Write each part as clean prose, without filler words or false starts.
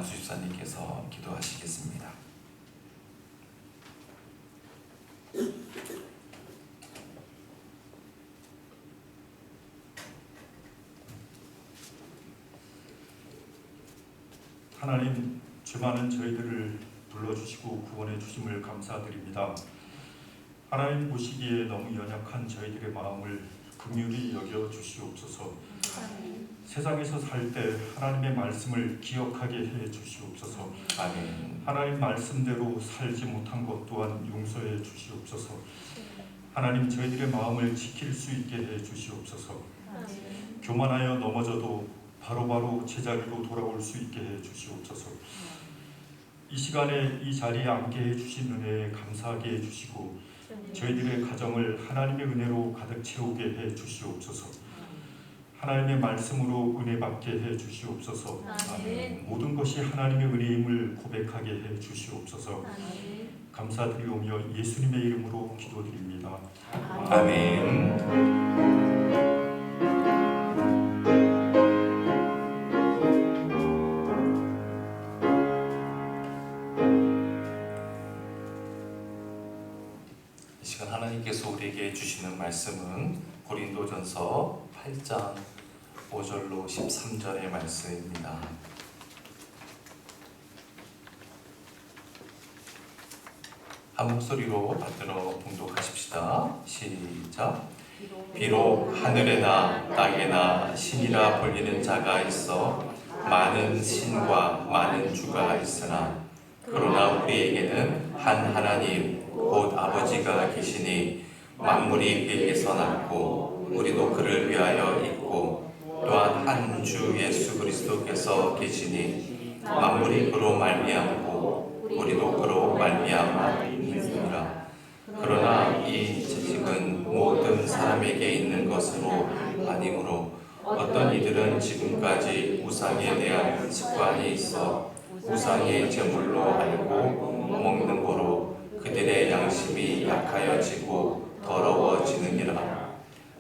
안수 집사님께서 기도하시겠습니다. 하나님, 주많은 저희들을 불러주시고 구원해 주심을 감사드립니다. 하나님 보시기에 너무 연약한 저희들의 마음을 긍휼히 여겨 주시옵소서. 세상에서 살 때 하나님의 말씀을 기억하게 해 주시옵소서. 아멘. 하나님 말씀대로 살지 못한 것 또한 용서해 주시옵소서. 하나님, 저희들의 마음을 지킬 수 있게 해 주시옵소서. 교만하여 넘어져도 바로바로 제자리로 돌아올 수 있게 해 주시옵소서. 이 시간에 이 자리에 앉게 해 주신 은혜에 감사하게 해 주시고 저희들의 가정을 하나님의 은혜로 가득 채우게 해 주시옵소서. 하나님의 말씀으로 은혜 받게 해 주시옵소서. 모든 것이 하나님의 은혜임을 고백하게 해 주시옵소서. 감사드리오며 예수님의 이름으로 기도드립니다. 아멘. 이 시간 하나님께서 우리에게 주시는 말씀은 고린도전서 8장 5절로 13절의 말씀입니다. 한 목소리로 받들어 봉독하십시다. 시작. 비록 하늘에나 땅에나 신이라 불리는 자가 있어 많은 신과 많은 주가 있으나 그러나 우리에게는 한 하나님 곧 아버지가 계시니 만물이 그에게서 났고 우리도 그를 위하여 있고 또한 한 주 예수 그리스도께서 계시니 만물이 그로 말미암고 우리도 그로 말미암았느니라. 그러나 이 지식은 모든 사람에게 있는 것으로 아니므로 어떤 이들은 지금까지 우상에 대한 습관이 있어 우상의 제물로 알고 먹는 거로 그들의 양심이 약하여지고 더러워지느니라.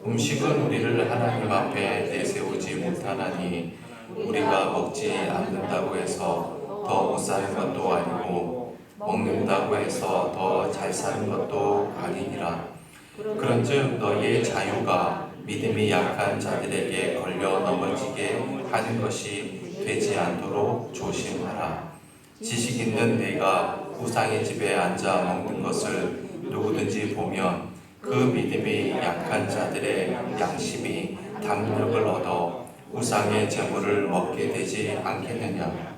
음식은 우리를 하나님 앞에 내세우지 못하나니 우리가 먹지 않는다고 해서 더 못 사는 것도 아니고 먹는다고 해서 더 잘 사는 것도 아니니라. 그런즉 너희의 자유가 믿음이 약한 자들에게 걸려 넘어지게 하는 것이 되지 않도록 조심하라. 지식 있는 내가 우상의 집에 앉아 먹는 것을 누구든지 보면 그 믿음이 약한 자들의 양심이 담력을 얻어 우상의 제물을 먹게 되지 않겠느냐.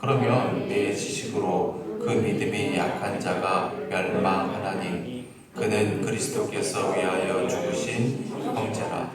그러면 내 지식으로 그 믿음이 약한 자가 멸망하나니 그는 그리스도께서 위하여 죽으신 형제라.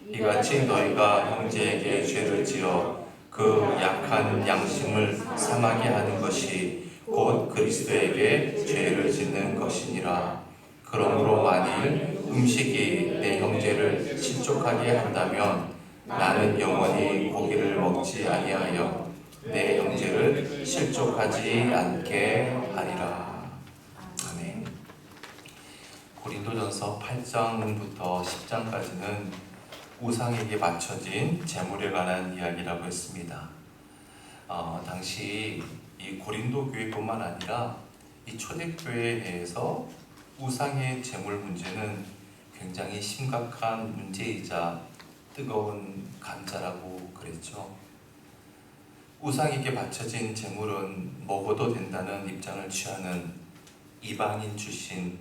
이같이 너희가 형제에게 죄를 지어 그 약한 양심을 상하게 하는 것이 곧 그리스도에게 죄를 짓는 것이니라. 그러므로 만일 음식이 내 형제를 실족하게 한다면 나는 영원히 고기를 먹지 아니하여 내 형제를 실족하지 않게 하리라. 아멘. 고린도전서 8장부터 10장까지는 우상에게 맞춰진 제물에 관한 이야기라고 했습니다. 당시 이 고린도 교회뿐만 아니라 이 초대교회에 대해서 우상의 제물 문제는 굉장히 심각한 문제이자 뜨거운 감자라고 그랬죠. 우상에게 바쳐진 제물은 먹어도 된다는 입장을 취하는 이방인 출신,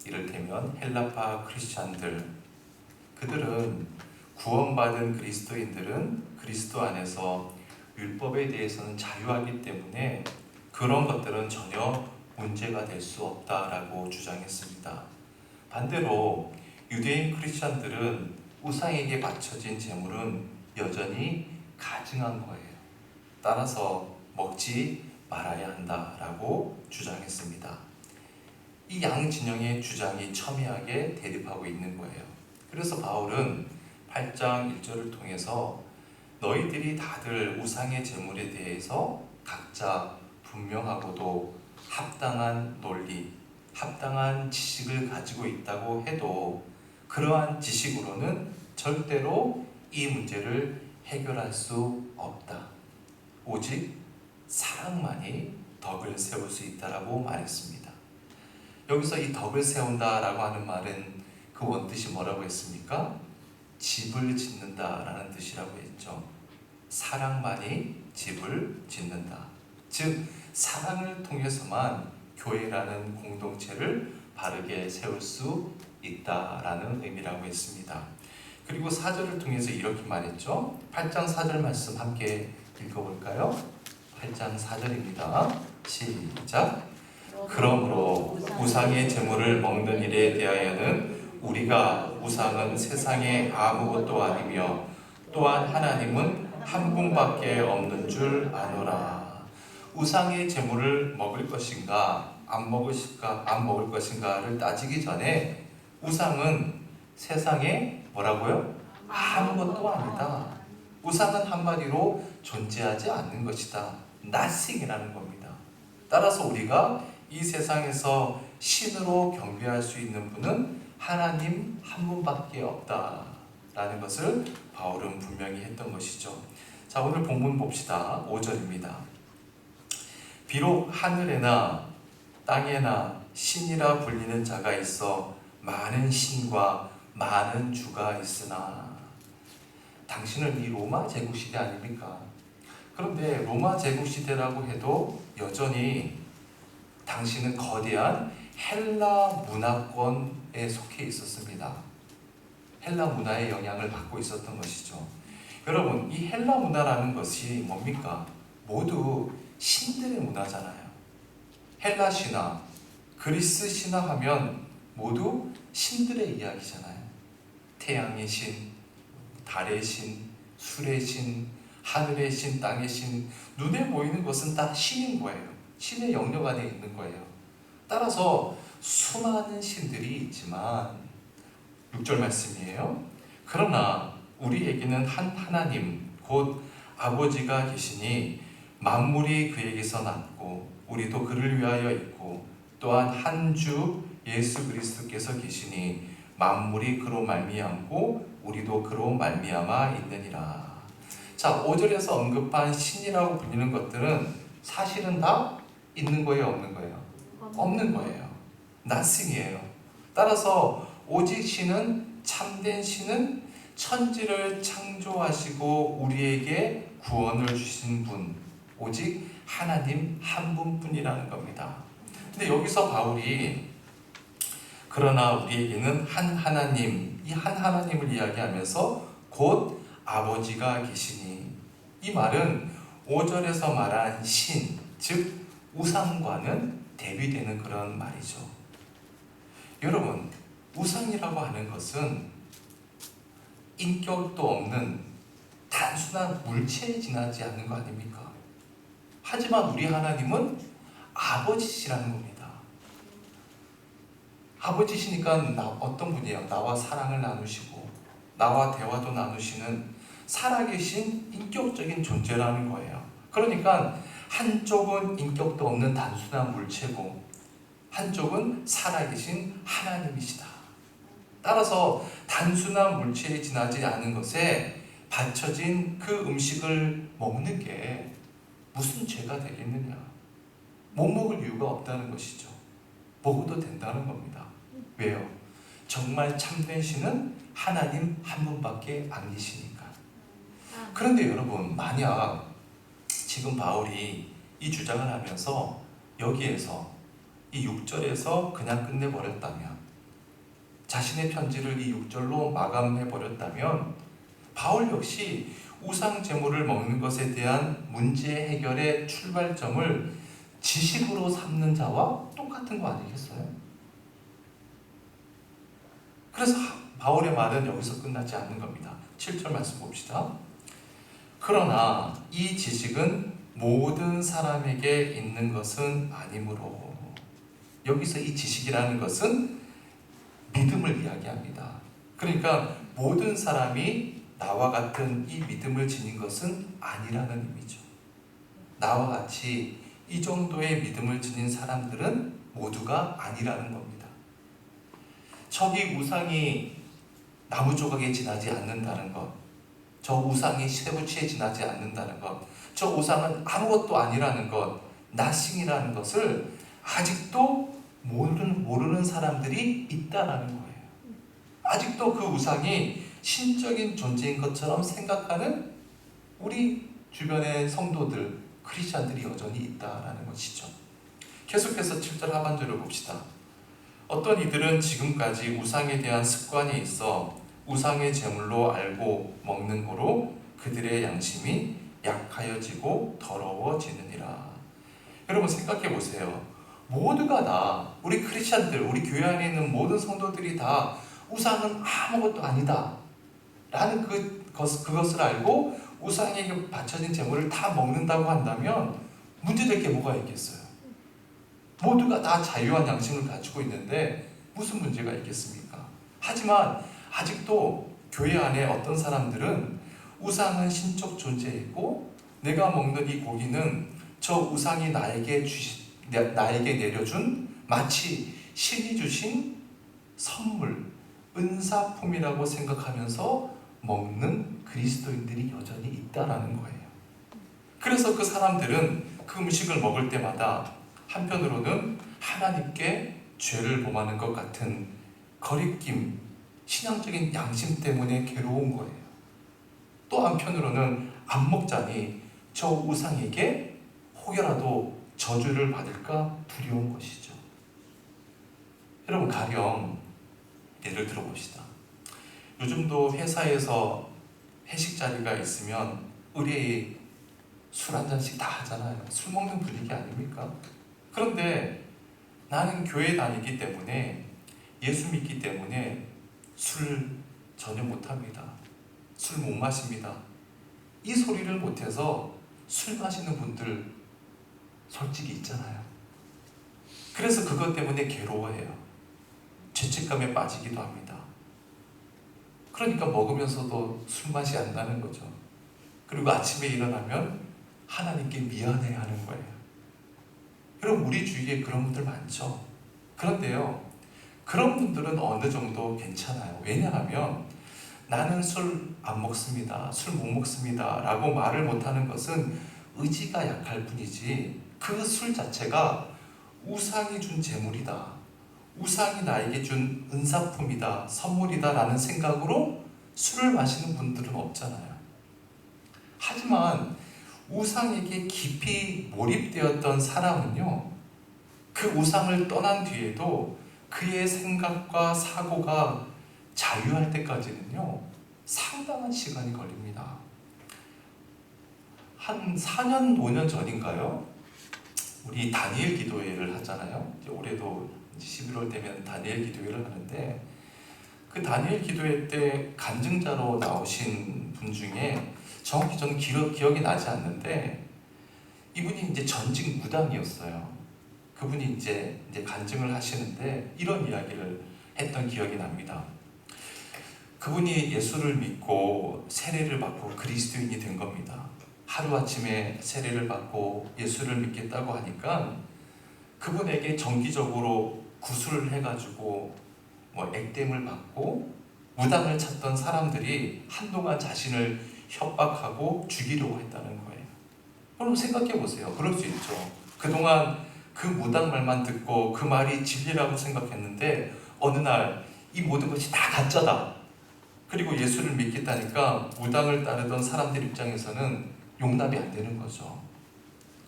이를테면 헬라파 크리스찬들, 그들은 구원받은 그리스도인들은 그리스도 안에서 율법에 대해서는 자유하기 때문에 그런 것들은 전혀 문제가 될 수 없다라고 주장했습니다. 반대로 유대인 크리스찬들은 우상에게 바쳐진 제물은 여전히 가증한 거예요. 따라서 먹지 말아야 한다라고 주장했습니다. 이 양 진영의 주장이 첨예하게 대립하고 있는 거예요. 그래서 바울은 8장 1절을 통해서 너희들이 다들 우상의 제물에 대해서 각자 분명하고도 합당한 논리, 합당한 지식을 가지고 있다고 해도 그러한 지식으로는 절대로 이 문제를 해결할 수 없다. 오직 사랑만이 덕을 세울 수 있다라고 말했습니다. 여기서 이 덕을 세운다라고 하는 말은 그 원뜻이 뭐라고 했습니까? 집을 짓는다라는 뜻이라고 했죠. 사랑만이 집을 짓는다. 즉 사랑을 통해서만 교회라는 공동체를 바르게 세울 수 있다라는 의미라고 했습니다. 그리고 4절을 통해서 이렇게 말했죠. 8장 4절 말씀 함께 읽어볼까요? 8장 4절입니다. 시작. 그러므로 우상의 제물을 먹는 일에 대하여는 우리가 우상은 세상에 아무것도 아니며 또한 하나님은 한 분밖에 없는 줄 아노라. 우상의 제물을 먹을 것인가 안 먹을 것인가를 따지기 전에 우상은 세상에 뭐라고요? 아무것도 아니다. 우상은 한마디로 존재하지 않는 것이다. nothing이라는 겁니다. 따라서 우리가 이 세상에서 신으로 경배할 수 있는 분은 하나님 한 분밖에 없다라는 것을 바울은 분명히 했던 것이죠. 자, 오늘 본문 봅시다. 5절입니다. 비록 하늘에나 땅에나 신이라 불리는 자가 있어 많은 신과 많은 주가 있으나. 당신은 이 로마 제국시대 아닙니까? 그런데 로마 제국시대라고 해도 여전히 당신은 거대한 헬라 문화권에 속해 있었습니다. 헬라 문화의 영향을 받고 있었던 것이죠. 여러분, 이 헬라 문화라는 것이 뭡니까? 모두 신들의 문화잖아요. 헬라 신화, 그리스 신화 하면 모두 신들의 이야기잖아요. 태양의 신, 달의 신, 술의 신, 하늘의 신, 땅의 신, 눈에 보이는 것은 다 신인 거예요. 신의 영역 안에 있는 거예요. 따라서 수많은 신들이 있지만 6절 말씀이에요. 그러나 우리에게는 한 하나님 곧 아버지가 계시니 만물이 그에게서 났고 우리도 그를 위하여 있고 또한 한 주 예수 그리스도께서 계시니 만물이 그로 말미암고 우리도 그로 말미암아 있느니라. 자, 5절에서 언급한 신이라고 불리는 것들은 사실은 다 있는 거예요, 없는 거예요? 없는 거예요. nothing이에요. 따라서 오직 신은, 참된 신은 천지를 창조하시고 우리에게 구원을 주신 분, 오직 하나님 한 분뿐이라는 겁니다. 근데 여기서 바울이 그러나 우리에게는 한 하나님, 이 한 하나님을 이야기하면서 곧 아버지가 계시니, 이 말은 5절에서 말한 신, 즉 우상과는 대비되는 그런 말이죠. 여러분, 우상이라고 하는 것은 인격도 없는 단순한 물체에 지나지 않는 거 아닙니까? 하지만 우리 하나님은 아버지시라는 겁니다. 아버지시니까 어떤 분이에요? 나와 사랑을 나누시고 나와 대화도 나누시는 살아계신 인격적인 존재라는 거예요. 그러니까 한쪽은 인격도 없는 단순한 물체고 한쪽은 살아계신 하나님이시다. 따라서 단순한 물체에 지나지 않은 것에 받쳐진 그 음식을 먹는 게 무슨 죄가 되겠느냐? 못 먹을 이유가 없다는 것이죠. 먹어도 된다는 겁니다. 왜요? 정말 참된 신은 하나님 한 분밖에 안 계시니까. 그런데 여러분, 만약 지금 바울이 이 주장을 하면서 여기에서 이 6절에서 그냥 끝내버렸다면, 자신의 편지를 이 6절로 마감해버렸다면 바울 역시 우상 제물을 먹는 것에 대한 문제 해결의 출발점을 지식으로 삼는 자와 똑같은 거 아니겠어요? 그래서 바울의 말은 여기서 끝나지 않는 겁니다. 7절 말씀 봅시다. 그러나 이 지식은 모든 사람에게 있는 것은 아니므로, 여기서 이 지식이라는 것은 믿음을 이야기합니다. 그러니까 모든 사람이 나와 같은 이 믿음을 지닌 것은 아니라는 의미죠. 나와 같이 이 정도의 믿음을 지닌 사람들은 모두가 아니라는 겁니다. 저기 우상이 나무 조각에 지나지 않는다는 것, 저 우상이 쇠붙이에 지나지 않는다는 것, 저 우상은 아무것도 아니라는 것, nothing이라는 것을 아직도 모르는 사람들이 있다라는 거예요. 아직도 그 우상이 신적인 존재인 것처럼 생각하는 우리 주변의 성도들, 크리스찬들이 여전히 있다라는 것이죠. 계속해서 7절 하반절을 봅시다. 어떤 이들은 지금까지 우상에 대한 습관이 있어 우상의 제물로 알고 먹는 거로 그들의 양심이 약하여지고 더러워지느니라. 여러분 생각해 보세요. 모두가 다 우리 크리스찬들, 우리 교회 안에 있는 모든 성도들이 다 우상은 아무것도 아니다 라는 그것을 알고 우상에게 바쳐진 제물을 다 먹는다고 한다면 문제될 게 뭐가 있겠어요? 모두가 다 자유한 양심을 가지고 있는데 무슨 문제가 있겠습니까? 하지만 아직도 교회 안에 어떤 사람들은 우상은 신적 존재이고 내가 먹는 이 고기는 저 우상이 나에게 내려준 마치 신이 주신 선물, 은사품이라고 생각하면서 먹는 그리스도인들이 여전히 있다라는 거예요. 그래서 그 사람들은 그 음식을 먹을 때마다 한편으로는 하나님께 죄를 범하는 것 같은 거리낌, 신앙적인 양심 때문에 괴로운 거예요. 또 한편으로는 안 먹자니 저 우상에게 혹여라도 저주를 받을까 두려운 것이죠. 여러분 가령 예를 들어봅시다. 요즘도 회사에서 회식 자리가 있으면 의뢰의 술 한 잔씩 다 하잖아요. 술 먹는 분위기 아닙니까? 그런데 나는 교회 다니기 때문에 예수 믿기 때문에 술 전혀 못합니다. 술 못 마십니다. 이 소리를 못해서 술 마시는 분들 솔직히 있잖아요. 그래서 그것 때문에 괴로워해요. 죄책감에 빠지기도 합니다. 그러니까 먹으면서도 술맛이 안 나는 거죠. 그리고 아침에 일어나면 하나님께 미안해 하는 거예요. 여러분 우리 주위에 그런 분들 많죠. 그런데요, 그런 분들은 어느 정도 괜찮아요. 왜냐하면 나는 술 안 먹습니다, 술 못 먹습니다 라고 말을 못하는 것은 의지가 약할 뿐이지 그 술 자체가 우상이 준 재물이다, 우상이 나에게 준 은사품이다, 선물이다 라는 생각으로 술을 마시는 분들은 없잖아요. 하지만 우상에게 깊이 몰입되었던 사람은요, 그 우상을 떠난 뒤에도 그의 생각과 사고가 자유할 때까지는요 상당한 시간이 걸립니다. 한 4년 5년 전인가요? 우리 다니엘 기도회를 하잖아요. 이제 올해도 11월 되면 다니엘 기도회를 하는데 그 다니엘 기도회 때 간증자로 나오신 분 중에 정확히 저는 기억이 나지 않는데 이분이 이제 전직 무당이었어요. 그분이 이제 간증을 하시는데 이런 이야기를 했던 기억이 납니다. 그분이 예수를 믿고 세례를 받고 그리스도인이 된 겁니다. 하루아침에 세례를 받고 예수를 믿겠다고 하니까 그분에게 정기적으로 구술을 해가지고 액땜을 받고 무당을 찾던 사람들이 한동안 자신을 협박하고 죽이려고 했다는 거예요. 여러분 생각해 보세요. 그럴 수 있죠. 그동안 그 무당 말만 듣고 그 말이 진리라고 생각했는데 어느 날 이 모든 것이 다 가짜다, 그리고 예수를 믿겠다니까 무당을 따르던 사람들 입장에서는 용납이 안 되는 거죠.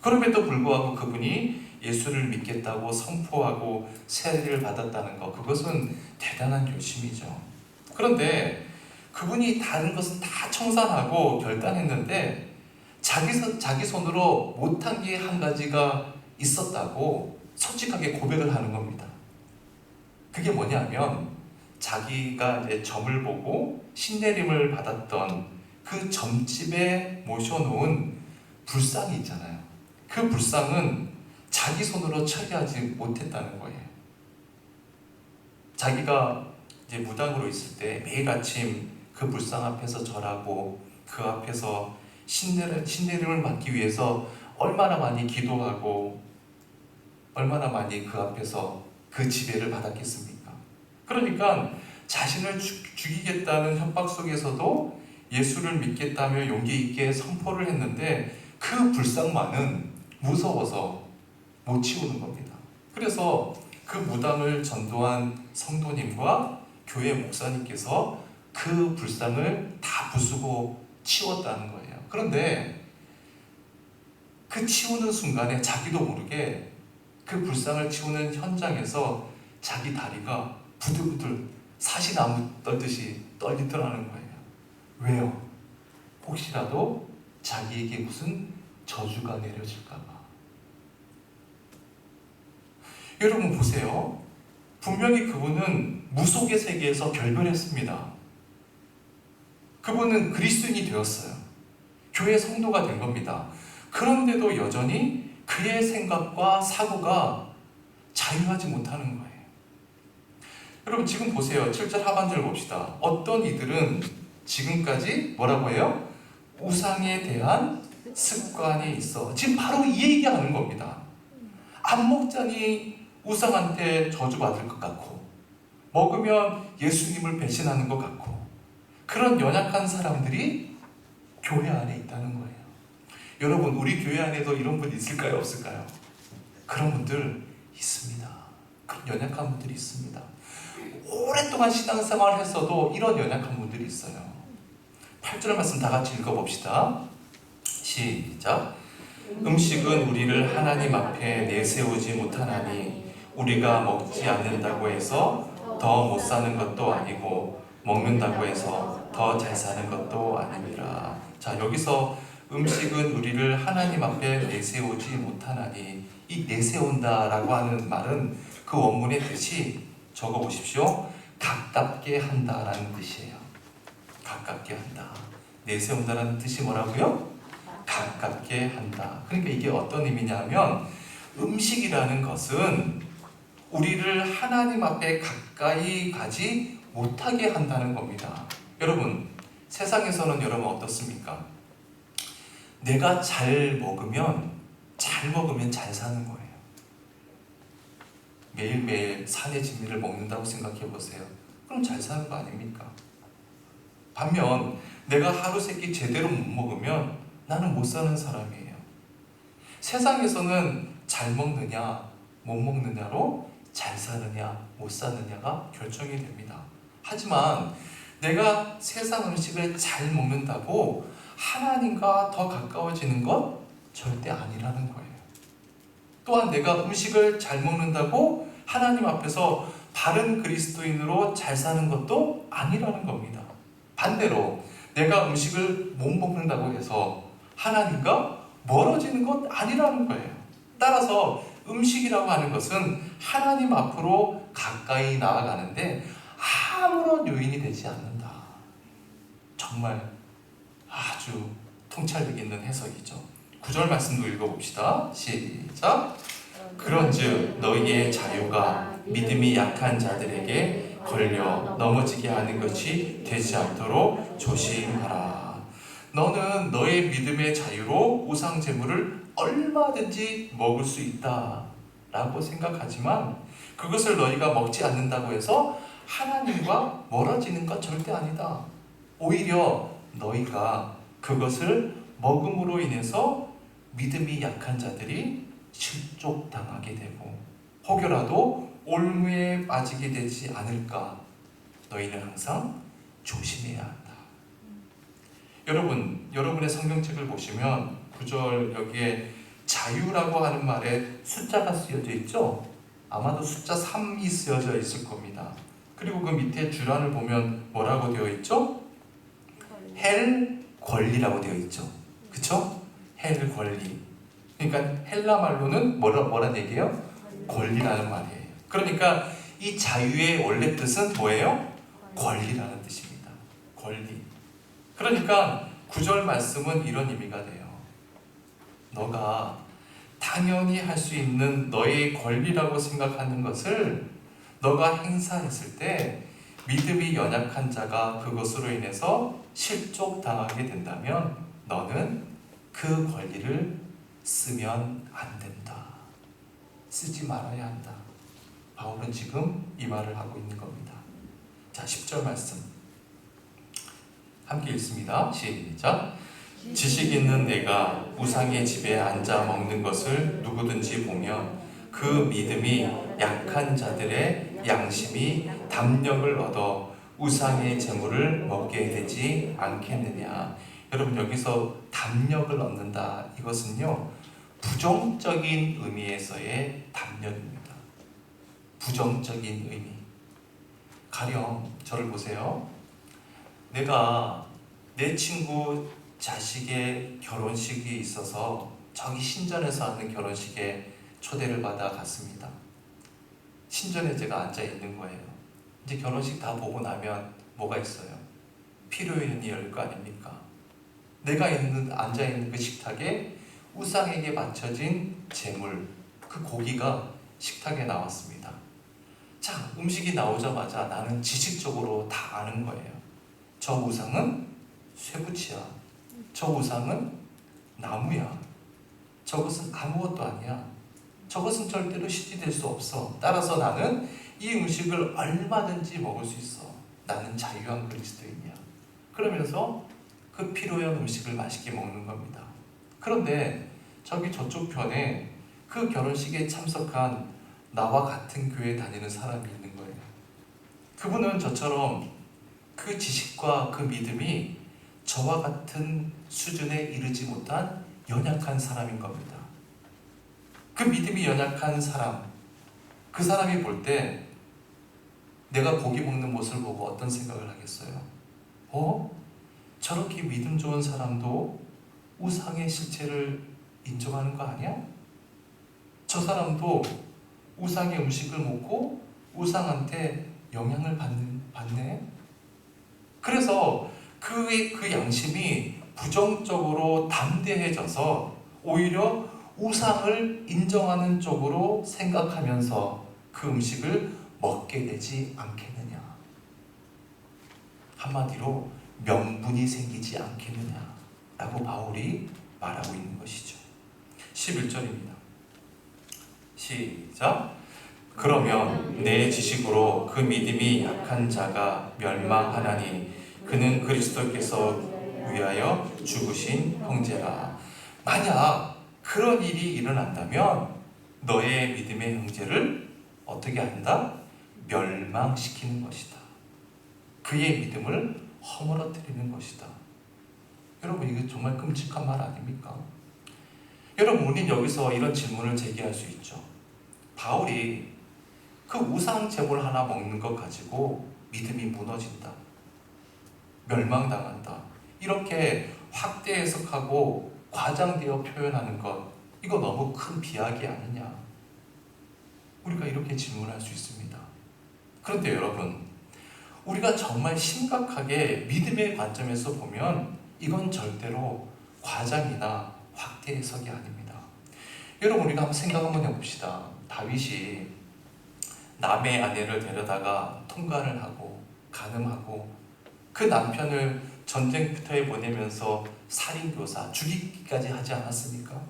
그럼에도 불구하고 그분이 예수를 믿겠다고 선포하고 세례를 받았다는 것, 그것은 대단한 결심이죠. 그런데 그분이 다른 것은 다 청산하고 결단했는데 자기 손으로 못한 게 한 가지가 있었다고 솔직하게 고백을 하는 겁니다. 그게 뭐냐면 자기가 이제 점을 보고 신내림을 받았던 그 점집에 모셔놓은 불상이 있잖아요. 그 불상은 자기 손으로 처리하지 못했다는 거예요. 자기가 이제 무당으로 있을 때 매일 아침 그 불상 앞에서 절하고 그 앞에서 신내림을 받기 위해서 얼마나 많이 기도하고 얼마나 많이 그 앞에서 그 지배를 받았겠습니까? 그러니까 자신을 죽이겠다는 협박 속에서도 예수를 믿겠다며 용기 있게 선포를 했는데 그 불상만은 무서워서 못 치우는 겁니다. 그래서 그 무당을 전도한 성도님과 교회 목사님께서 그 불상을 다 부수고 치웠다는 거예요. 그런데 그 치우는 순간에 자기도 모르게 그 불상을 치우는 현장에서 자기 다리가 부들부들 사시나무 떨듯이 떨리더라는 거예요. 왜요? 혹시라도 자기에게 무슨 저주가 내려질까 봐. 여러분 보세요. 분명히 그분은 무속의 세계에서 결별했습니다. 그분은 그리스도인이 되었어요. 교회 성도가 된 겁니다. 그런데도 여전히 그의 생각과 사고가 자유하지 못하는 거예요. 여러분 지금 보세요. 7절 하반절 봅시다. 어떤 이들은 지금까지 뭐라고 해요? 우상에 대한 습관이 있어. 지금 바로 이 얘기하는 겁니다. 안 먹자니 우상한테 저주받을 것 같고, 먹으면 예수님을 배신하는 것 같고, 그런 연약한 사람들이 교회 안에 있다는 거예요. 여러분 우리 교회 안에도 이런 분 있을까요? 없을까요? 그런 분들 있습니다. 그런 연약한 분들이 있습니다. 오랫동안 신앙생활을 했어도 이런 연약한 분들이 있어요. 8절 말씀 다 같이 읽어봅시다. 시작. 음식은 우리를 하나님 앞에 내세우지 못하나니 우리가 먹지 않는다고 해서 더 못 사는 것도 아니고 먹는다고 해서 더 잘 사는 것도 아니니라. 자, 여기서 음식은 우리를 하나님 앞에 내세우지 못하나니, 이 내세운다라고 하는 말은 그 원문의 뜻이 적어보십시오. 가깝게 한다라는 뜻이에요. 가깝게 한다. 내세운다라는 뜻이 뭐라고요? 가깝게 한다. 그러니까 이게 어떤 의미냐면, 음식이라는 것은 우리를 하나님 앞에 가까이 가지 못하게 한다는 겁니다. 여러분, 세상에서는 여러분 어떻습니까? 내가 잘 먹으면 잘 사는 거예요. 매일매일 산의 진미를 먹는다고 생각해 보세요. 그럼 잘 사는 거 아닙니까? 반면 내가 하루 세끼 제대로 못 먹으면 나는 못 사는 사람이에요. 세상에서는 잘 먹느냐 못 먹느냐로 잘 사느냐 못 사느냐가 결정이 됩니다. 하지만 내가 세상 음식을 잘 먹는다고 하나님과 더 가까워지는 것 절대 아니라는 거예요. 또한 내가 음식을 잘 먹는다고 하나님 앞에서 바른 그리스도인으로 잘 사는 것도 아니라는 겁니다. 반대로 내가 음식을 못 먹는다고 해서 하나님과 멀어지는 것 아니라는 거예요. 따라서 음식이라고 하는 것은 하나님 앞으로 가까이 나아가는데 아무런 요인이 되지 않는다. 정말 아주 통찰력 있는 해석이죠. 9절 말씀도 읽어봅시다. 시작. 그런즉 너희의 자유가 믿음이 약한 자들에게 걸려 넘어지게 하는 것이 되지 않도록 조심하라. 너는 너의 믿음의 자유로 우상 제물을 얼마든지 먹을 수 있다 라고 생각하지만, 그것을 너희가 먹지 않는다고 해서 하나님과 멀어지는 것 절대 아니다. 오히려 너희가 그것을 먹음으로 인해서 믿음이 약한 자들이 실족당하게 되고 혹여라도 올무에 빠지게 되지 않을까, 너희는 항상 조심해야 한다. 여러분, 여러분의 성경책을 보시면 9절 여기에 자유라고 하는 말에 숫자가 쓰여져 있죠? 아마도 숫자 3이 쓰여져 있을 겁니다. 그리고 그 밑에 주란을 보면 뭐라고 되어 있죠? 헬 권리라고 되어 있죠. 그쵸? 헬 권리. 그러니까 헬라 말로는 뭐란 얘기예요? 권리라는 말이에요. 그러니까 이 자유의 원래 뜻은 뭐예요? 권리라는 뜻입니다. 권리. 그러니까 9절 말씀은 이런 의미가 돼요. 너가 당연히 할 수 있는 너의 권리라고 생각하는 것을 너가 행사했을 때 믿음이 연약한 자가 그것으로 인해서 실족당하게 된다면 너는 그 권리를 쓰면 안 된다. 쓰지 말아야 한다. 바울은 지금 이 말을 하고 있는 겁니다. 자, 10절 말씀 함께 읽습니다. 시작. 지식 있는 내가 우상의 집에 앉아 먹는 것을 누구든지 보면 그 믿음이 약한 자들의 양심이 담력을 얻어 우상의 재물을 먹게 되지 않겠느냐. 여러분, 여기서 담력을 얻는다, 이것은요 부정적인 의미에서의 담력입니다. 부정적인 의미. 가령 저를 보세요. 내가 내 친구 자식의 결혼식이 있어서 저기 신전에서 하는 결혼식에 초대를 받아 갔습니다. 신전에 제가 앉아 있는 거예요. 이제 결혼식 다 보고 나면 뭐가 있어요? 피로연이 열 거 아닙니까? 내가 앉아 있는 그 식탁에 우상에게 바쳐진 제물, 그 고기가 식탁에 나왔습니다. 자, 음식이 나오자마자 나는 지식적으로 다 아는 거예요. 저 우상은 쇠붙이야. 저 우상은 나무야. 저것은 아무것도 아니야. 저것은 절대로 신이 될 수 없어. 따라서 나는 이 음식을 얼마든지 먹을 수 있어. 나는 자유한 그리스도인이야. 그러면서 그 피로연 음식을 맛있게 먹는 겁니다. 그런데 저기 저쪽 편에 그 결혼식에 참석한 나와 같은 교회에 다니는 사람이 있는 거예요. 그분은 저처럼 그 지식과 그 믿음이 저와 같은 수준에 이르지 못한 연약한 사람인 겁니다. 그 믿음이 연약한 사람, 그 사람이 볼 때 내가 고기 먹는 모습을 보고 어떤 생각을 하겠어요? 저렇게 믿음 좋은 사람도 우상의 실체를 인정하는 거 아니야? 저 사람도 우상의 음식을 먹고 우상한테 영향을 받네? 그래서 그 양심이 부정적으로 담대해져서 오히려 우상을 인정하는 쪽으로 생각하면서 그 음식을 먹게 되지 않겠느냐. 한마디로 명분이 생기지 않겠느냐 라고 바울이 말하고 있는 것이죠. 11절입니다. 시작. 그러면 내 지식으로 그 믿음이 약한 자가 멸망하나니 그는 그리스도께서 위하여 죽으신 형제라. 만약 그런 일이 일어난다면 너의 믿음의 형제를 어떻게 한다? 멸망시키는 것이다. 그의 믿음을 허물어뜨리는 것이다. 여러분, 이게 정말 끔찍한 말 아닙니까? 여러분, 우리는 여기서 이런 질문을 제기할 수 있죠. 바울이 그 우상 제물 하나 먹는 것 가지고 믿음이 무너진다, 멸망당한다, 이렇게 확대 해석하고 과장되어 표현하는 것, 이거 너무 큰 비약이 아니냐, 우리가 이렇게 질문할 수 있습니다. 그런데 여러분, 우리가 정말 심각하게 믿음의 관점에서 보면 이건 절대로 과장이나 확대 해석이 아닙니다. 여러분, 우리가 한번 생각 한번 해봅시다. 다윗이 남의 아내를 데려다가 통간을 하고 간음하고 그 남편을 전쟁터에 보내면서 살인교사, 죽이기까지 하지 않았습니까?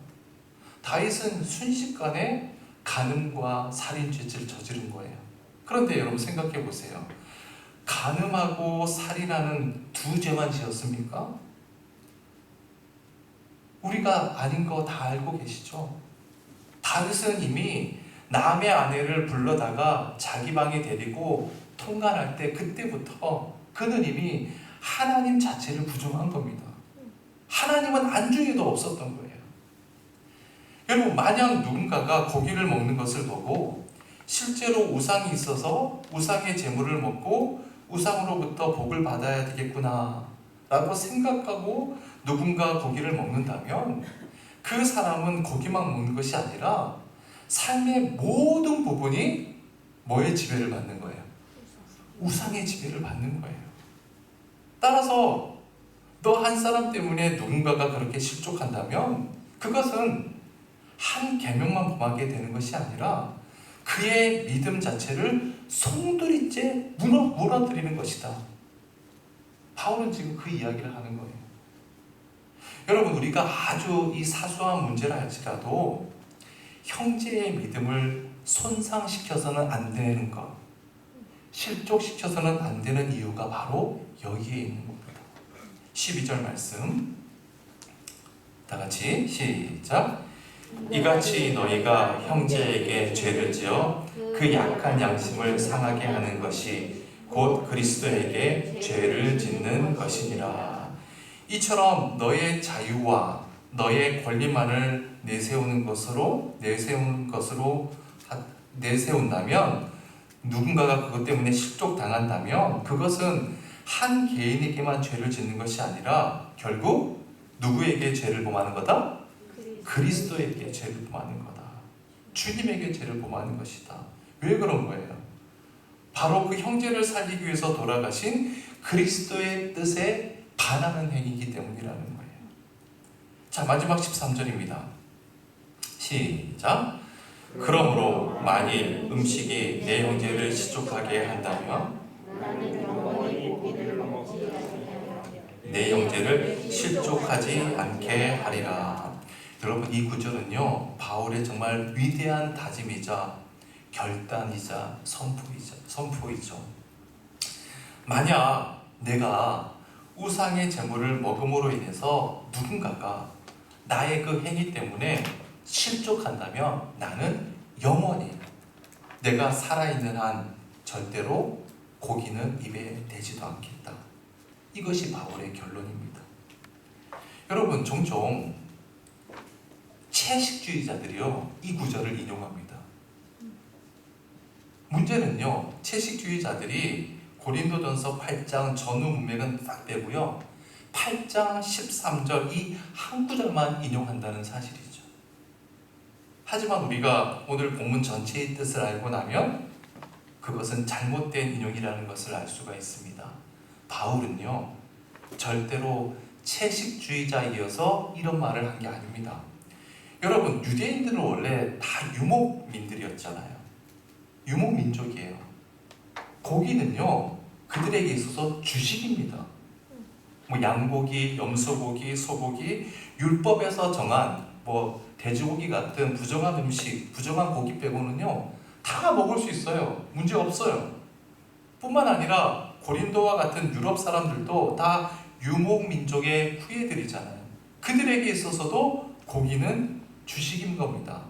다윗은 순식간에 간음과 살인죄를 저지른 거예요. 그런데 여러분 생각해 보세요. 간음하고 살인하는 두 죄만 지었습니까? 우리가 아닌 거 다 알고 계시죠? 다윗은 이미 남의 아내를 불러다가 자기 방에 데리고 통간할 때 그때부터 그는 이미 하나님 자체를 부정한 겁니다. 하나님은 안중에도 없었던 거예요. 여러분, 만약 누군가가 고기를 먹는 것을 보고 실제로 우상이 있어서 우상의 재물을 먹고 우상으로부터 복을 받아야 되겠구나 라고 생각하고 누군가 고기를 먹는다면 그 사람은 고기만 먹는 것이 아니라 삶의 모든 부분이 뭐의 지배를 받는 거예요? 우상의 지배를 받는 거예요. 따라서 너 한 사람 때문에 누군가가 그렇게 실족한다면 그것은 한 계명만 범하게 되는 것이 아니라 그의 믿음 자체를 송두리째 무너뜨리는 것이다. 바울은 지금 그 이야기를 하는 거예요. 여러분, 우리가 아주 이 사소한 문제라 할지라도 형제의 믿음을 손상시켜서는 안 되는 것, 실족시켜서는 안 되는 이유가 바로 여기에 있는 겁니다. 12절 말씀 다 같이 시작. 이같이 너희가 형제에게 죄를 지어 그 약한 양심을 상하게 하는 것이 곧 그리스도에게 죄를 짓는 것이니라. 이처럼 너의 자유와 너의 권리만을 내세운다면, 누군가가 그것 때문에 실족당한다면 그것은 한 개인에게만 죄를 짓는 것이 아니라 결국 누구에게 죄를 범하는 거다? 그리스도에게 죄를 범하는 거다. 주님에게 죄를 범하는 것이다. 왜 그런 거예요? 바로 그 형제를 살리기 위해서 돌아가신 그리스도의 뜻에 반하는 행위이기 때문이라는 거예요. 자, 마지막 13절입니다. 시작. 그러므로 만일 음식이 내 형제를 실족하게 한다면 내 형제를 실족하지 않게 하리라. 여러분, 이 구절은요, 바울의 정말 위대한 다짐이자 결단이자 선포이죠. 만약 내가 우상의 제물을 먹음으로 인해서 누군가가 나의 그 행위 때문에 실족한다면 나는 영원히 내가 살아있는 한 절대로 고기는 입에 대지도 않겠다. 이것이 바울의 결론입니다. 여러분, 종종 채식주의자들이요, 이 구절을 인용합니다. 문제는요, 채식주의자들이 고린도전서 8장 전후 문맥은 딱 빼고요, 8장 13절 이 한 구절만 인용한다는 사실이죠. 하지만 우리가 오늘 본문 전체의 뜻을 알고 나면 그것은 잘못된 인용이라는 것을 알 수가 있습니다. 바울은요, 절대로 채식주의자이어서 이런 말을 한 게 아닙니다. 여러분, 유대인들은 원래 다 유목민들이었잖아요. 유목민족이에요. 고기는요, 그들에게 있어서 주식입니다. 뭐 양고기, 염소고기, 소고기, 율법에서 정한 돼지고기 같은 부정한 음식, 부정한 고기 빼고는요, 다 먹을 수 있어요. 문제 없어요. 뿐만 아니라 고린도와 같은 유럽 사람들도 다 유목민족의 후예들이잖아요. 그들에게 있어서도 고기는 주식인 겁니다.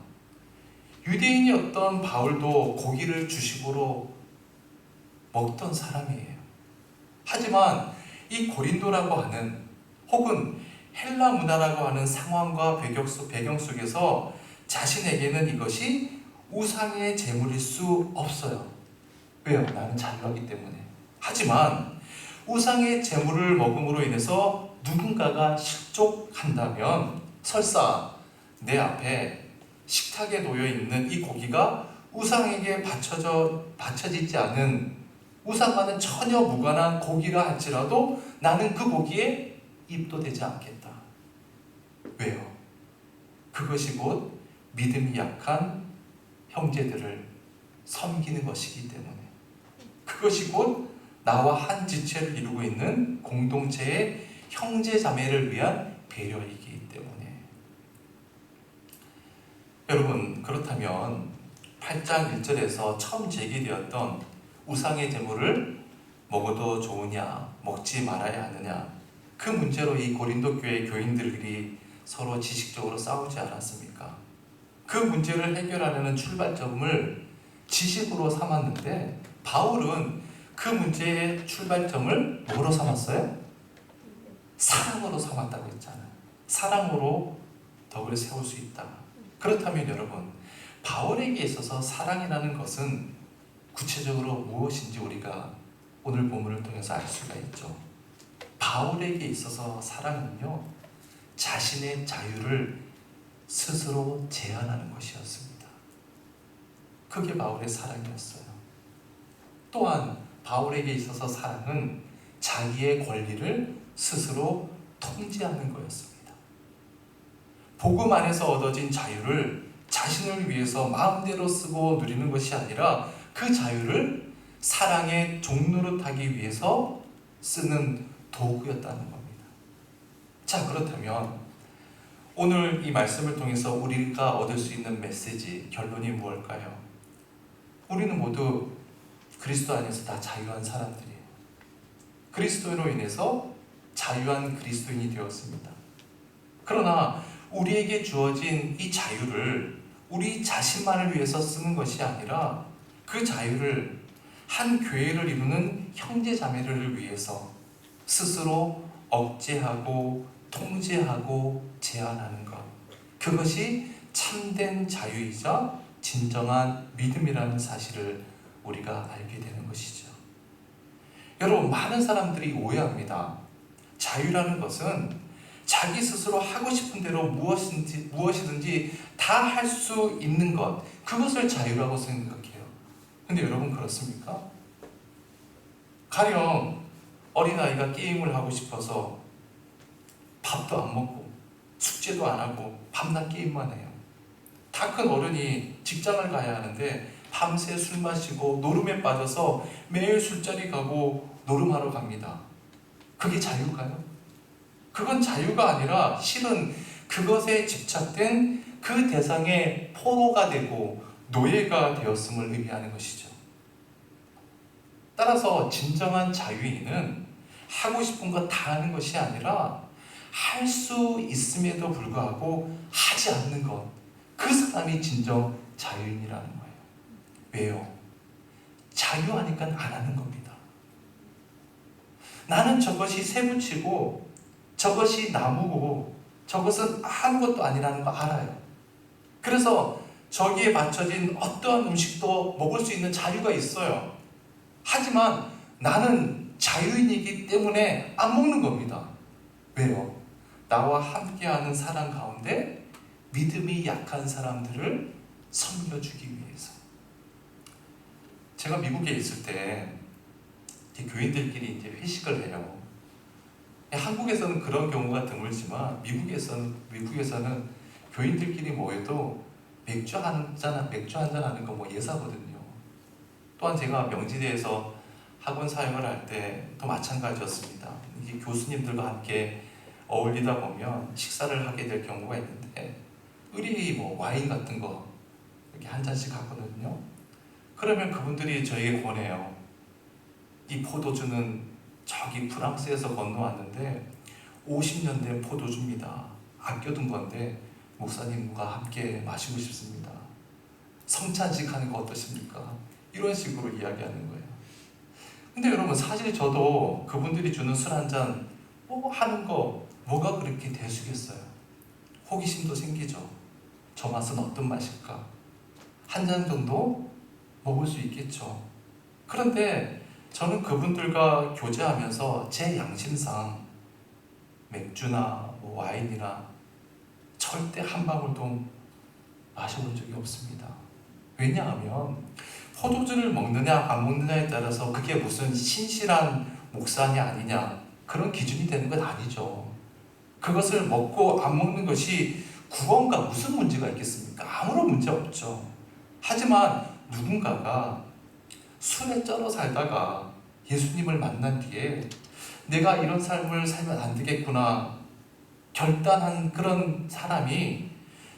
유대인이었던 바울도 고기를 주식으로 먹던 사람이에요. 하지만 이 고린도라고 하는, 혹은 헬라 문화라고 하는 상황과 배경 속에서 자신에게는 이것이 우상의 제물일 수 없어요. 왜요? 나는 자유하기 때문에. 하지만 우상의 제물을 먹음으로 인해서 누군가가 실족한다면, 설사 내 앞에 식탁에 놓여 있는 이 고기가 우상에게 바쳐지지 않은, 우상과는 전혀 무관한 고기라 할지라도 나는 그 고기에 입도 되지 않겠다. 왜요? 그것이 곧 믿음이 약한 형제들을 섬기는 것이기 때문에, 그것이 곧 나와 한 지체를 이루고 있는 공동체의 형제 자매를 위한 배려이기 때문에. 여러분, 그렇다면 8장 1절에서 처음 제기되었던 우상의 제물을 먹어도 좋으냐, 먹지 말아야 하느냐, 그 문제로 이 고린도 교회 교인들이 서로 지식적으로 싸우지 않았습니까? 그 문제를 해결하려는 출발점을 지식으로 삼았는데, 바울은 그 문제의 출발점을 뭐로 삼았어요? 사랑으로 삼았다고 했잖아요. 사랑으로 덕을 세울 수 있다. 그렇다면 여러분, 바울에게 있어서 사랑이라는 것은 구체적으로 무엇인지 우리가 오늘 본문을 통해서 알 수가 있죠. 바울에게 있어서 사랑은요, 자신의 자유를 스스로 제한하는 것이었습니다. 그게 바울의 사랑이었어요. 또한 바울에게 있어서 사랑은 자기의 권리를 스스로 통제하는 거였습니다. 복음 안에서 얻어진 자유를 자신을 위해서 마음대로 쓰고 누리는 것이 아니라 그 자유를 사랑의 종노릇하기 위해서 쓰는 도구였다는 겁니다. 자, 그렇다면 오늘 이 말씀을 통해서 우리가 얻을 수 있는 메시지, 결론이 무엇일까요? 우리는 모두 그리스도 안에서 다 자유한 사람들이에요. 그리스도로 인해서 자유한 그리스도인이 되었습니다. 그러나 우리에게 주어진 이 자유를 우리 자신만을 위해서 쓰는 것이 아니라 그 자유를 한 교회를 이루는 형제 자매를 위해서 스스로 억제하고 통제하고 제한하는 것, 그것이 참된 자유이자 진정한 믿음이라는 사실을 우리가 알게 되는 것이죠. 여러분, 많은 사람들이 오해합니다. 자유라는 것은 자기 스스로 하고 싶은 대로 무엇이든지 다 할 수 있는 것, 그것을 자유라고 생각해요. 근데 여러분, 그렇습니까? 가령 어린아이가 게임을 하고 싶어서 밥도 안 먹고 숙제도 안 하고 밤낮 게임만 해요. 다 큰 어른이 직장을 가야 하는데 밤새 술 마시고 노름에 빠져서 매일 술자리 가고 노름하러 갑니다. 그게 자유일까요? 그건 자유가 아니라 실은 그것에 집착된 그 대상의 포로가 되고 노예가 되었음을 의미하는 것이죠. 따라서 진정한 자유인은 하고 싶은 것 다 하는 것이 아니라 할 수 있음에도 불구하고 하지 않는 것, 그 사람이 진정 자유인이라는 거예요. 왜요? 자유하니까 안 하는 겁니다. 나는 저것이 새붙이고 저것이 나무고 저것은 아무것도 아니라는 거 알아요. 그래서 저기에 맞춰진 어떠한 음식도 먹을 수 있는 자유가 있어요. 하지만 나는 자유인이기 때문에 안 먹는 겁니다. 왜요? 나와 함께하는 사람 가운데 믿음이 약한 사람들을 섬겨주기 위해서. 제가 미국에 있을 때 교인들끼리 이제 회식을 해요. 한국에서는 그런 경우가 드물지만 미국에서는 교인들끼리 모여도 맥주 한 잔 하는 거 뭐 예사거든요. 또한 제가 명지대에서 학원 사역을 할 때도 마찬가지였습니다. 이게 교수님들과 함께 어울리다 보면 식사를 하게 될 경우가 있는데 의리 뭐 와인 같은 거 이렇게 한 잔씩 하거든요. 그러면 그분들이 저에게 권해요. 이 포도주는 저기 프랑스에서 건너왔는데 50년 된 포도주입니다. 아껴둔 건데 목사님과 함께 마시고 싶습니다. 성찬식 하는 거 어떠십니까? 이런 식으로 이야기하는 거예요. 근데 여러분, 사실 저도 그분들이 주는 술 한 잔 하는 거 뭐가 그렇게 대수겠어요? 호기심도 생기죠. 저 맛은 어떤 맛일까? 한 잔 정도 먹을 수 있겠죠. 그런데 저는 그분들과 교제하면서 제 양심상 맥주나 와인이나 절대 한 방울도 마셔본 적이 없습니다. 왜냐하면 포도주를 먹느냐 안 먹느냐에 따라서 그게 무슨 신실한 목사냐 아니냐 그런 기준이 되는 건 아니죠. 그것을 먹고 안 먹는 것이 구원과 무슨 문제가 있겠습니까? 아무런 문제 없죠. 하지만 누군가가 술에 쩔어 살다가 예수님을 만난 뒤에 내가 이런 삶을 살면 안 되겠구나 결단한 그런 사람이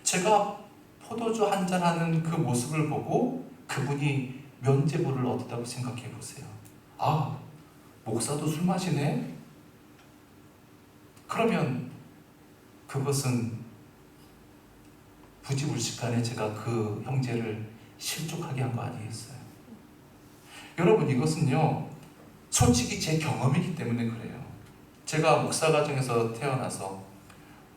제가 포도주 한잔 하는 그 모습을 보고 그분이 면죄부를 얻었다고 생각해 보세요. 아, 목사도 술 마시네? 그러면 그것은 부지불식간에 제가 그 형제를 실족하게 한 거 아니겠어요? 여러분, 이것은요 솔직히 제 경험이기 때문에 그래요. 제가 목사 가정에서 태어나서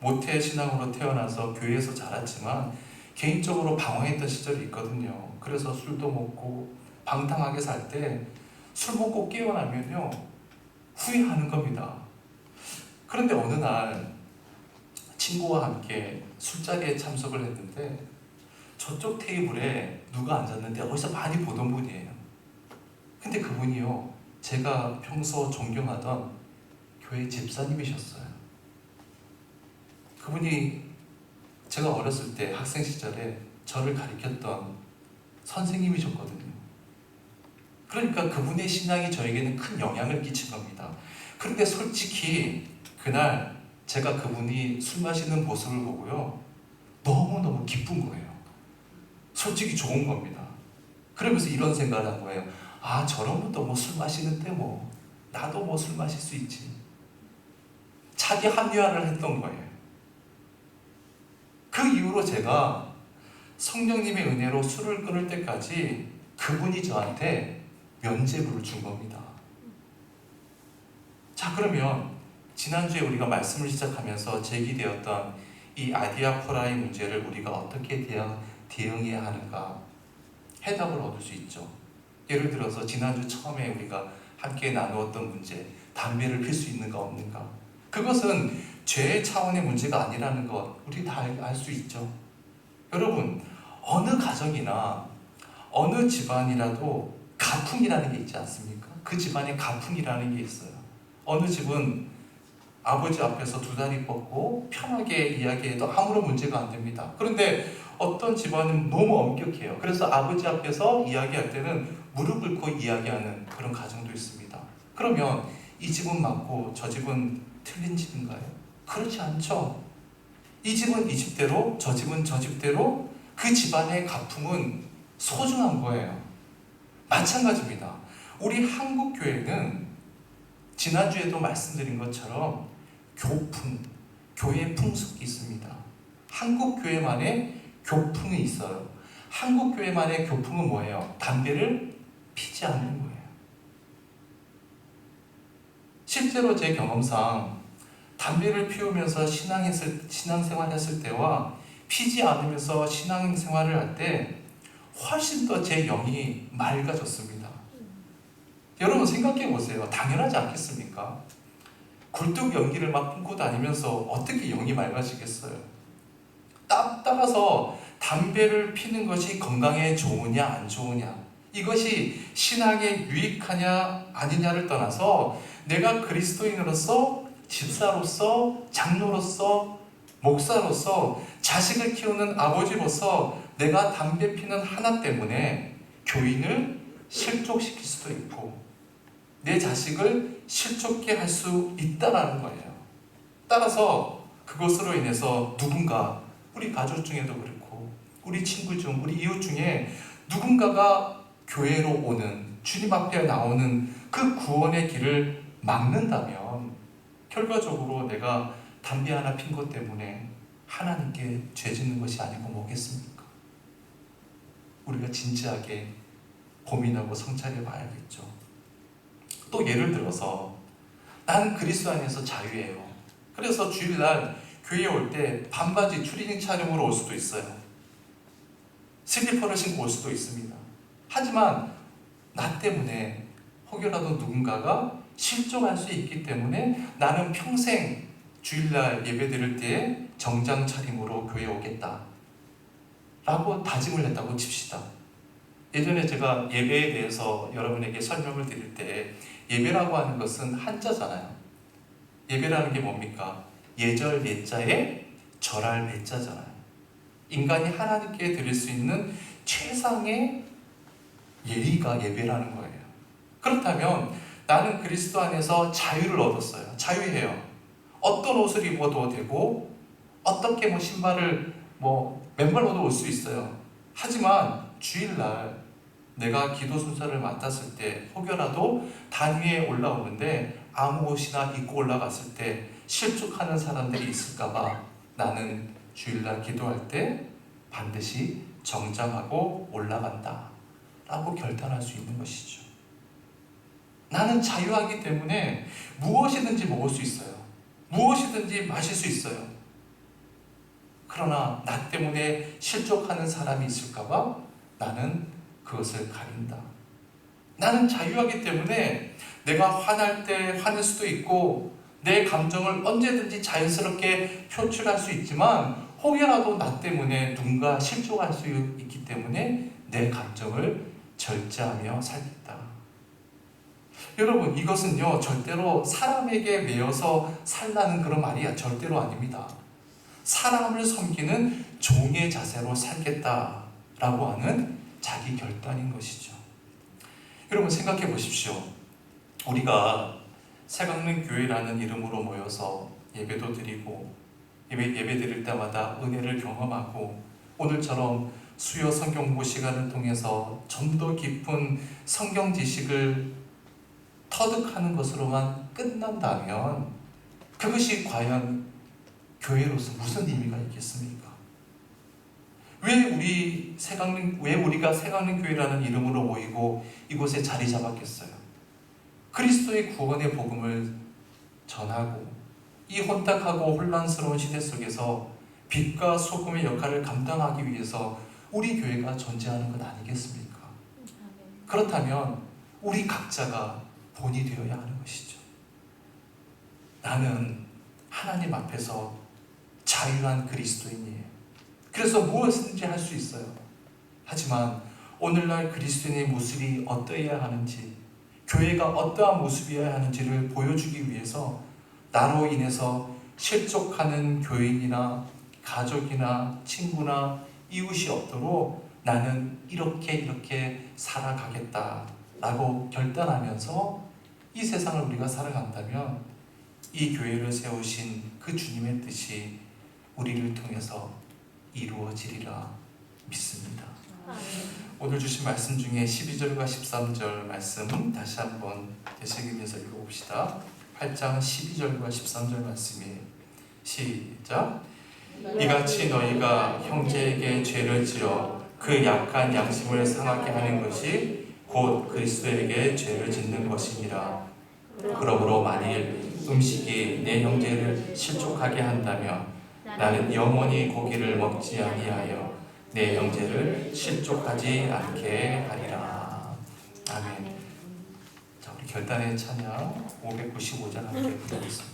모태 신앙으로 태어나서 교회에서 자랐지만 개인적으로 방황했던 시절이 있거든요. 그래서 술도 먹고 방탕하게 살 때 술 먹고 깨어나면요 후회하는 겁니다. 그런데 어느 날 친구와 함께 술자리에 참석을 했는데 저쪽 테이블에 누가 앉았는데 어디서 많이 보던 분이에요. 근데 그분이요 제가 평소 존경하던 교회 집사님이셨어요. 그분이 제가 어렸을 때 학생 시절에 저를 가르쳤던 선생님이셨거든요. 그러니까 그분의 신앙이 저에게는 큰 영향을 끼친 겁니다. 그런데 솔직히 그날 제가 그분이 술 마시는 모습을 보고요 너무너무 기쁜 거예요. 솔직히 좋은 겁니다. 그러면서 이런 생각을 한 거예요. 아, 저런 분도 뭐 술 마시는데 뭐 나도 뭐 술 마실 수 있지. 자기 합리화를 했던 거예요. 이후로 제가 성령님의 은혜로 술을 끊을 때까지 그분이 저한테 면죄부를 준 겁니다. 자, 그러면 지난주에 우리가 말씀을 시작하면서 제기되었던 이 아디아포라의 문제를 우리가 어떻게 대응해야 하는가 해답을 얻을 수 있죠. 예를 들어서 지난주 처음에 우리가 함께 나누었던 문제, 담배를 필 수 있는가 없는가, 그것은 죄의 차원의 문제가 아니라는 것 우리 다 알 수 있죠. 여러분, 어느 가정이나 어느 집안이라도 가풍이라는 게 있지 않습니까? 그 집안에 가풍이라는 게 있어요. 어느 집은 아버지 앞에서 두 다리 뻗고 편하게 이야기해도 아무런 문제가 안 됩니다. 그런데 어떤 집안은 너무 엄격해요. 그래서 아버지 앞에서 이야기할 때는 무릎 꿇고 이야기하는 그런 가정도 있습니다. 그러면 이 집은 맞고 저 집은 틀린 집인가요? 그렇지 않죠. 이 집은 이 집대로, 저 집은 저 집대로 그 집안의 가풍은 소중한 거예요. 마찬가지입니다. 우리 한국 교회는 지난주에도 말씀드린 것처럼 교풍, 교회 풍습이 있습니다. 한국 교회만의 교풍이 있어요. 한국 교회만의 교풍은 뭐예요? 담배를 피지 않는 거예요. 실제로 제 경험상 담배를 피우면서 신앙생활 했을 때와 피지 않으면서 신앙생활을 할 때 훨씬 더 제 영이 맑아졌습니다. 여러분 생각해 보세요. 당연하지 않겠습니까? 굴뚝 연기를 막 뿜고 다니면서 어떻게 영이 맑아지겠어요? 따라서 담배를 피는 것이 건강에 좋으냐 안 좋으냐, 이것이 신앙에 유익하냐 아니냐를 떠나서 내가 그리스도인으로서, 집사로서, 장로로서, 목사로서, 자식을 키우는 아버지로서 내가 담배 피는 하나 때문에 교인을 실족시킬 수도 있고 내 자식을 실족케 할 수 있다라는 거예요. 따라서 그것으로 인해서 누군가, 우리 가족 중에도 그렇고 우리 친구 중, 우리 이웃 중에 누군가가 교회로 오는, 주님 앞에 나오는 그 구원의 길을 막는다면 결과적으로 내가 담배 하나 핀 것 때문에 하나님께 죄 짓는 것이 아니고 뭐겠습니까? 우리가 진지하게 고민하고 성찰해 봐야겠죠. 또 예를 들어서 난 그리스도 안에서 자유해요. 그래서 주일날 교회에 올 때 반바지 추리닝 차림으로 올 수도 있어요. 슬리퍼를 신고 올 수도 있습니다. 하지만 나 때문에 혹여라도 누군가가 실족할 수 있기 때문에 나는 평생 주일날 예배 드릴 때 정장 차림으로 교회에 오겠다 라고 다짐을 했다고 칩시다. 예전에 제가 예배에 대해서 여러분에게 설명을 드릴 때 예배라고 하는 것은 한자잖아요. 예배라는 게 뭡니까? 예절 예자에 절할 배자잖아요. 인간이 하나님께 드릴 수 있는 최상의 예의가 예배라는 거예요. 그렇다면 나는 그리스도 안에서 자유를 얻었어요. 자유해요. 어떤 옷을 입어도 되고 어떻게 신발을 맨발로도 올 수 있어요. 하지만 주일날 내가 기도 순서를 맡았을 때 혹여라도 단 위에 올라오는데 아무 옷이나 입고 올라갔을 때 실족하는 사람들이 있을까봐 나는 주일날 기도할 때 반드시 정장하고 올라간다 라고 결단할 수 있는 것이죠. 나는 자유하기 때문에 무엇이든지 먹을 수 있어요. 무엇이든지 마실 수 있어요. 그러나 나 때문에 실족하는 사람이 있을까봐 나는 그것을 가린다. 나는 자유하기 때문에 내가 화날 때 화낼 수도 있고 내 감정을 언제든지 자연스럽게 표출할 수 있지만 혹여라도 나 때문에 누군가 실족할 수 있기 때문에 내 감정을 절제하며 살겠다. 여러분, 이것은요 절대로 사람에게 매여서 살라는 그런 말이 절대로 아닙니다. 사람을 섬기는 종의 자세로 살겠다라고 하는 자기 결단인 것이죠. 여러분 생각해 보십시오. 우리가 새강릉 교회라는 이름으로 모여서 예배도 드리고 예배 드릴 때마다 은혜를 경험하고 오늘처럼 수요 성경 공부 시간을 통해서 좀 더 깊은 성경 지식을 터득하는 것으로만 끝난다면 그것이 과연 교회로서 무슨 의미가 있겠습니까? 왜 우리가 새강림 교회라는 이름으로 모이고 이곳에 자리 잡았겠어요? 그리스도의 구원의 복음을 전하고 이 혼탁하고 혼란스러운 시대 속에서 빛과 소금의 역할을 감당하기 위해서 우리 교회가 존재하는 것 아니겠습니까? 그렇다면 우리 각자가 본이 되어야 하는 것이죠. 나는 하나님 앞에서 자유한 그리스도인이에요. 그래서 무엇이든지 할 수 있어요. 하지만 오늘날 그리스도인의 모습이 어떠해야 하는지, 교회가 어떠한 모습이어야 하는지를 보여주기 위해서 나로 인해서 실족하는 교인이나 가족이나 친구나 이웃이 없도록 나는 이렇게 살아가겠다라고 결단하면서 이 세상을 우리가 살아간다면 이 교회를 세우신 그 주님의 뜻이 우리를 통해서 이루어지리라 믿습니다. 오늘 주신 말씀 중에 12절과 13절 말씀 다시 한번 되새기면서 읽어봅시다. 8장 12절과 13절 말씀이에요. 시작. 이같이 너희가 형제에게 죄를 지어 그 약한 양심을 상하게 하는 것이 곧 그리스도에게 죄를 짓는 것이니라. 그러므로 만일 음식이 내 형제를 실족하게 한다면 나는 영원히 고기를 먹지 아니하여 내 형제를 실족하지 않게 하리라. 아멘. 자, 우리 결단의 찬양 595장 함께 부르겠습니다.